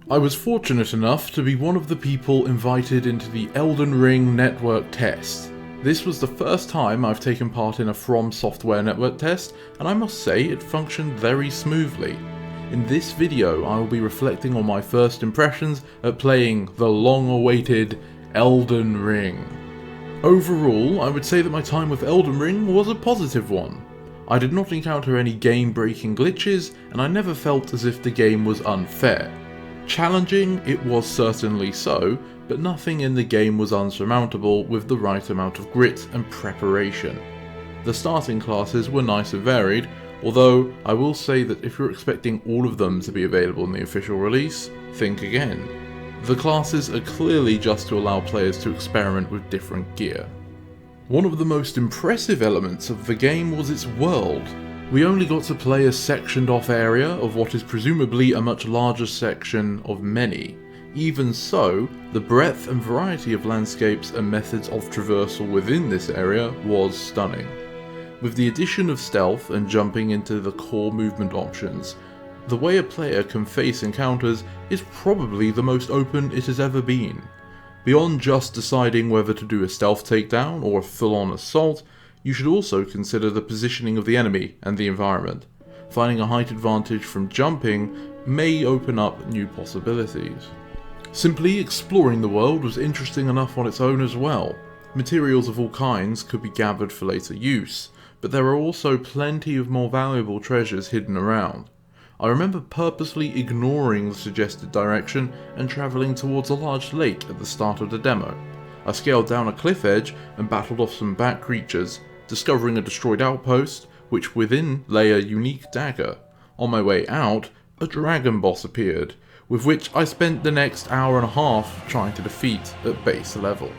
I was fortunate enough to be one of the people invited into the Elden Ring network test. This was the first time I've taken part in a Fromsoft network test, and I must say it functioned very smoothly. In this video I will be reflecting on my first impressions at playing the long-awaited Elden Ring. Overall, I would say that my time with Elden Ring was a positive one. I did not encounter any game-breaking glitches, and I never felt as if the game was unfair. Challenging, it was certainly so, but nothing in the game was unsurmountable with the right amount of grit and preparation. The starting classes were nice and varied, although I will say that if you're expecting all of them to be available in the official release, think again. The classes are clearly just to allow players to experiment with different gear. One of the most impressive elements of the game was its world. We only got to play a sectioned off area of what is presumably a much larger section of many. Even so, the breadth and variety of landscapes and methods of traversal within this area was stunning. With the addition of stealth and jumping into the core movement options, the way a player can face encounters is probably the most open it has ever been. Beyond just deciding whether to do a stealth takedown or a full-on assault, you should also consider the positioning of the enemy and the environment. Finding a height advantage from jumping may open up new possibilities. Simply exploring the world was interesting enough on its own as well. Materials of all kinds could be gathered for later use, but there are also plenty of more valuable treasures hidden around. I remember purposely ignoring the suggested direction and travelling towards a large lake at the start of the demo. I scaled down a cliff edge and battled off some bat creatures, discovering a destroyed outpost, which within lay a unique dagger. On my way out, a dragon boss appeared, with which I spent the next hour and a half trying to defeat at base level.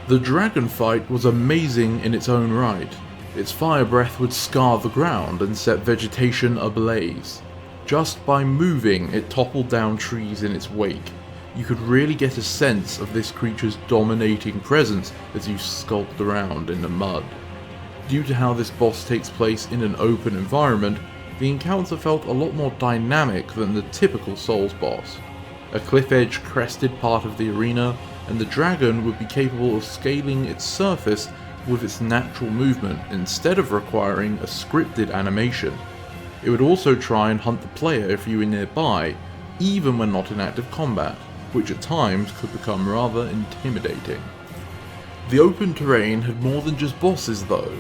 The dragon fight was amazing in its own right. Its fire breath would scar the ground and set vegetation ablaze. Just by moving, it toppled down trees in its wake. You could really get a sense of this creature's dominating presence as you skulked around in the mud. Due to how this boss takes place in an open environment, the encounter felt a lot more dynamic than the typical Souls boss. A cliff edge crested part of the arena, and the dragon would be capable of scaling its surface with its natural movement instead of requiring a scripted animation. It would also try and hunt the player if you were nearby, even when not in active combat, which at times could become rather intimidating. The open terrain had more than just bosses though.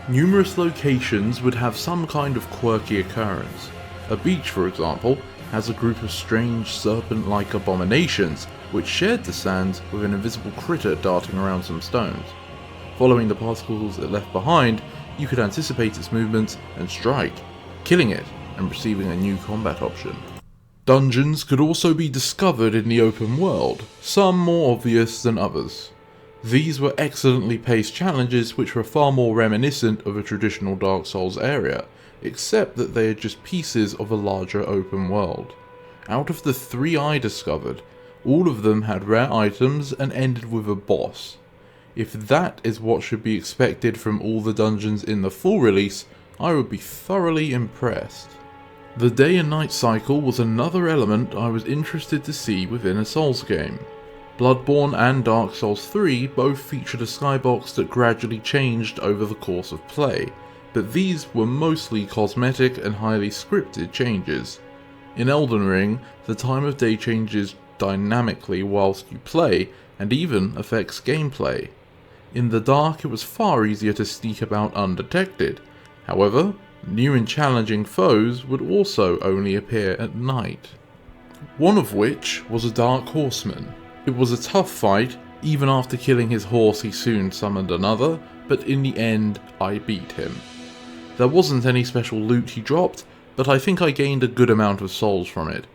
Numerous locations would have some kind of quirky occurrence. A beach, for example, has a group of strange serpent-like abominations which shared the sands with an invisible critter darting around some stones. Following the particles it left behind, you could anticipate its movements and strike, killing it and receiving a new combat option. Dungeons could also be discovered in the open world, some more obvious than others. These were excellently paced challenges which were far more reminiscent of a traditional Dark Souls area, except that they are just pieces of a larger open world. Out of the 3 I discovered, all of them had rare items and ended with a boss. If that is what should be expected from all the dungeons in the full release, I would be thoroughly impressed. The day and night cycle was another element I was interested to see within a Souls game. Bloodborne and Dark Souls 3 both featured a skybox that gradually changed over the course of play, but these were mostly cosmetic and highly scripted changes. In Elden Ring, the time of day changes dynamically whilst you play and even affects gameplay. In the dark it was far easier to sneak about undetected. However, new and challenging foes would also only appear at night. One of which was a Dark Horseman. It was a tough fight. Even after killing his horse he soon summoned another, but in the end I beat him. There wasn't any special loot he dropped, but I think I gained a good amount of souls from it.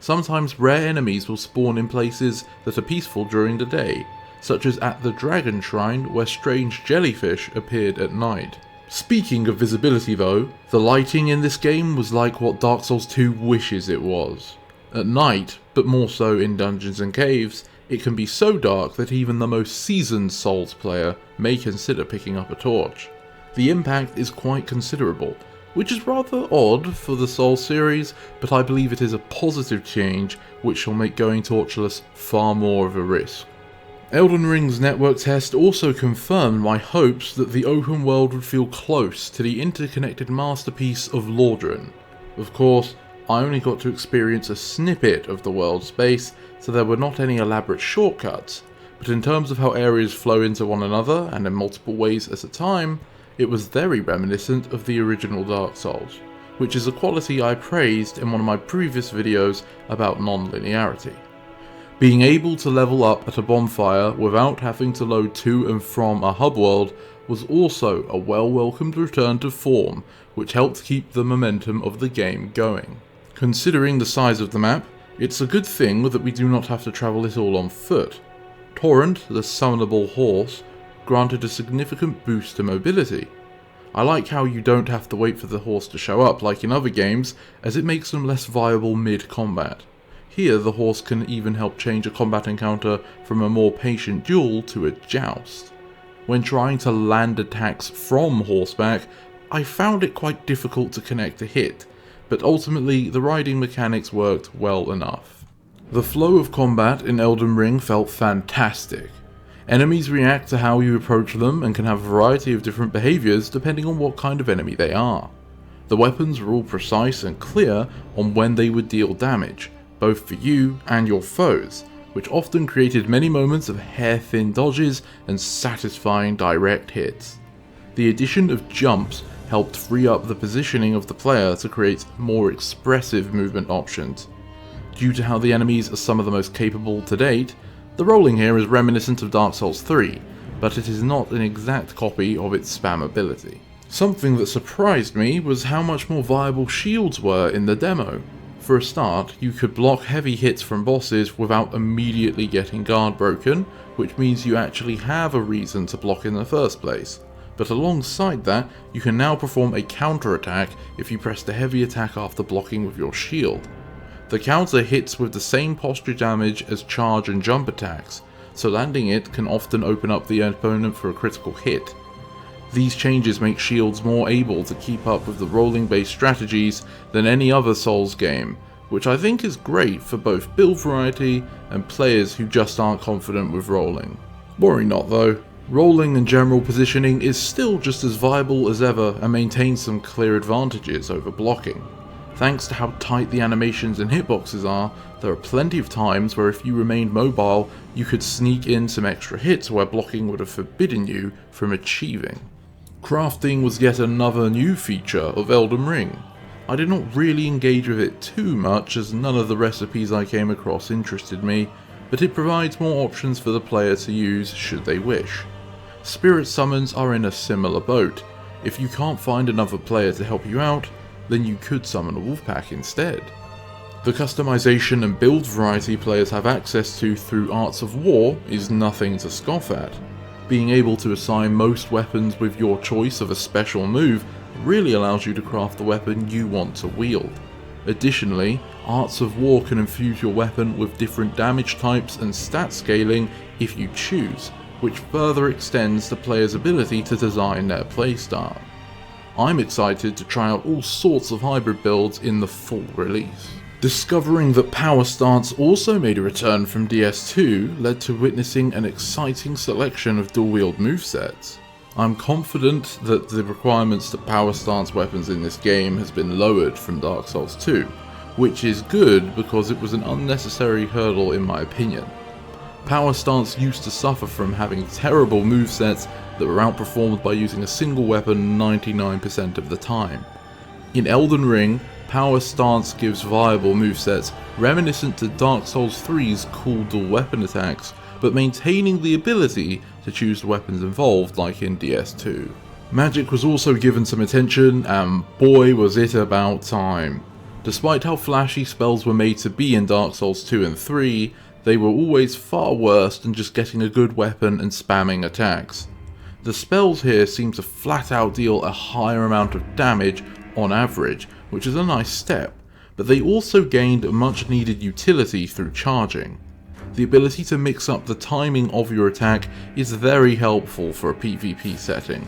Sometimes rare enemies will spawn in places that are peaceful during the day, such as at the Dragon Shrine where strange jellyfish appeared at night. Speaking of visibility though, the lighting in this game was like what Dark Souls 2 wishes it was. At night, but more so in dungeons and caves, it can be so dark that even the most seasoned Souls player may consider picking up a torch. The impact is quite considerable, which is rather odd for the Souls series, but I believe it is a positive change which shall make going tortureless far more of a risk. Elden Ring's network test also confirmed my hopes that the open world would feel close to the interconnected masterpiece of Lordran. Of course, I only got to experience a snippet of the world space, so there were not any elaborate shortcuts, but in terms of how areas flow into one another and in multiple ways at a time, it was very reminiscent of the original Dark Souls, which is a quality I praised in one of my previous videos about non-linearity. Being able to level up at a bonfire without having to load to and from a hub world was also a well-welcomed return to form, which helped keep the momentum of the game going. Considering the size of the map, it's a good thing that we do not have to travel it all on foot. Torrent, the summonable horse, granted a significant boost to mobility. I like how you don't have to wait for the horse to show up like in other games, as it makes them less viable mid-combat. Here the horse can even help change a combat encounter from a more patient duel to a joust. When trying to land attacks from horseback, I found it quite difficult to connect a hit, but ultimately the riding mechanics worked well enough. The flow of combat in Elden Ring felt fantastic. Enemies react to how you approach them and can have a variety of different behaviours depending on what kind of enemy they are. The weapons were all precise and clear on when they would deal damage, both for you and your foes, which often created many moments of hair-thin dodges and satisfying direct hits. The addition of jumps helped free up the positioning of the player to create more expressive movement options. Due to how the enemies are some of the most capable to date, the rolling here is reminiscent of Dark Souls 3, but it is not an exact copy of its spam ability. Something that surprised me was how much more viable shields were in the demo. For a start, you could block heavy hits from bosses without immediately getting guard broken, which means you actually have a reason to block in the first place. But alongside that, you can now perform a counter attack if you press the heavy attack after blocking with your shield. The counter hits with the same posture damage as charge and jump attacks, so landing it can often open up the opponent for a critical hit. These changes make shields more able to keep up with the rolling based strategies than any other Souls game, which I think is great for both build variety and players who just aren't confident with rolling. Worry not though, rolling and general positioning is still just as viable as ever and maintains some clear advantages over blocking. Thanks to how tight the animations and hitboxes are, there are plenty of times where if you remained mobile, you could sneak in some extra hits where blocking would have forbidden you from achieving. Crafting was yet another new feature of Elden Ring. I did not really engage with it too much as none of the recipes I came across interested me, but it provides more options for the player to use should they wish. Spirit summons are in a similar boat. If you can't find another player to help you out, then you could summon a wolf pack instead. The customization and build variety players have access to through Arts of War is nothing to scoff at. Being able to assign most weapons with your choice of a special move really allows you to craft the weapon you want to wield. Additionally, Arts of War can infuse your weapon with different damage types and stat scaling if you choose, which further extends the player's ability to design their playstyle. I'm excited to try out all sorts of hybrid builds in the full release. Discovering that Power Stance also made a return from DS2 led to witnessing an exciting selection of dual-wield movesets. I'm confident that the requirements to Power Stance weapons in this game has been lowered from Dark Souls 2, which is good because it was an unnecessary hurdle in my opinion. Power Stance used to suffer from having terrible movesets that were outperformed by using a single weapon 99% of the time. In Elden Ring, Power Stance gives viable movesets reminiscent to Dark Souls 3's cool dual weapon attacks, but maintaining the ability to choose the weapons involved like in DS2. Magic was also given some attention, and boy was it about time. Despite how flashy spells were made to be in Dark Souls 2 and 3, they were always far worse than just getting a good weapon and spamming attacks. The spells here seem to flat out deal a higher amount of damage on average, which is a nice step, but they also gained much needed utility through charging. The ability to mix up the timing of your attack is very helpful for a PvP setting,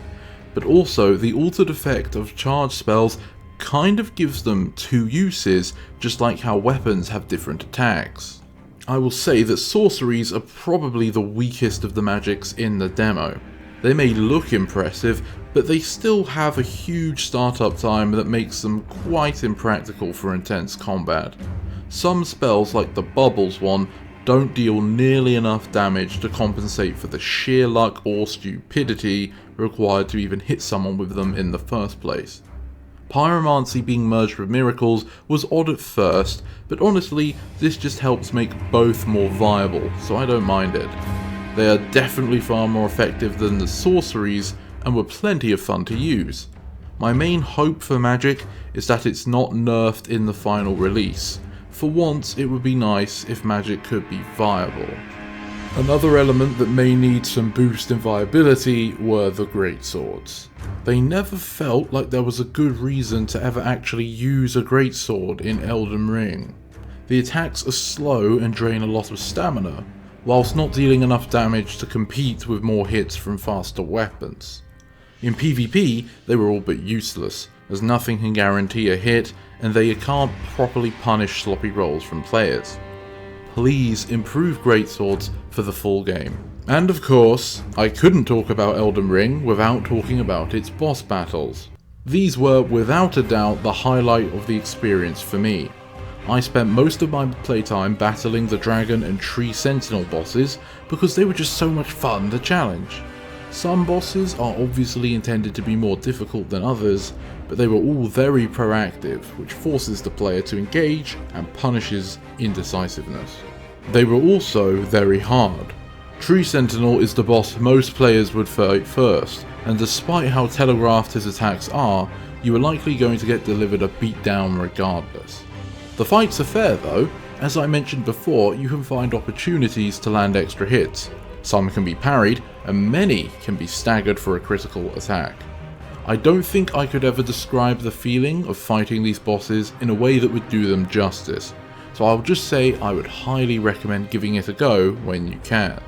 but also the altered effect of charge spells kind of gives them two uses, just like how weapons have different attacks. I will say that sorceries are probably the weakest of the magics in the demo. They may look impressive, but they still have a huge startup time that makes them quite impractical for intense combat. Some spells, like the Bubbles one, don't deal nearly enough damage to compensate for the sheer luck or stupidity required to even hit someone with them in the first place. Pyromancy being merged with miracles was odd at first, but honestly this just helps make both more viable, so I don't mind it. They are definitely far more effective than the sorceries and were plenty of fun to use. My main hope for magic is that it's not nerfed in the final release. For once, it would be nice if magic could be viable. Another element that may need some boost in viability were the greatswords. They never felt like there was a good reason to ever actually use a greatsword in Elden Ring. The attacks are slow and drain a lot of stamina, whilst not dealing enough damage to compete with more hits from faster weapons. In PvP, they were all but useless, as nothing can guarantee a hit and they can't properly punish sloppy rolls from players. Please improve greatswords for the full game. And of course, I couldn't talk about Elden Ring without talking about its boss battles. These were without a doubt the highlight of the experience for me. I spent most of my playtime battling the dragon and tree sentinel bosses because they were just so much fun to challenge. Some bosses are obviously intended to be more difficult than others, but they were all very proactive, which forces the player to engage and punishes indecisiveness. They were also very hard. Tree Sentinel is the boss most players would fight first, and despite how telegraphed his attacks are, you are likely going to get delivered a beatdown regardless. The fights are fair though. As I mentioned before, you can find opportunities to land extra hits. Some can be parried, and many can be staggered for a critical attack. I don't think I could ever describe the feeling of fighting these bosses in a way that would do them justice, so I'll just say I would highly recommend giving it a go when you can.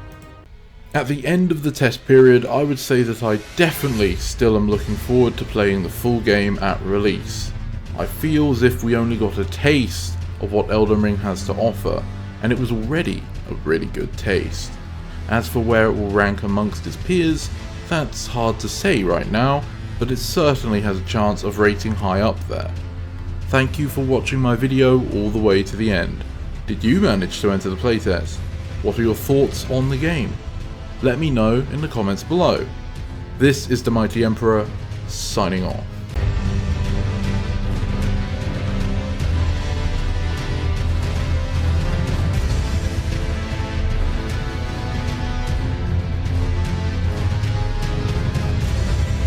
At the end of the test period, I would say that I definitely still am looking forward to playing the full game at release. I feel as if we only got a taste of what Elden Ring has to offer, and it was already a really good taste. As for where it will rank amongst its peers, that's hard to say right now, but it certainly has a chance of rating high up there. Thank you for watching my video all the way to the end. Did you manage to enter the playtest? What are your thoughts on the game? Let me know in the comments below. This is the Mighty Emperor, signing off.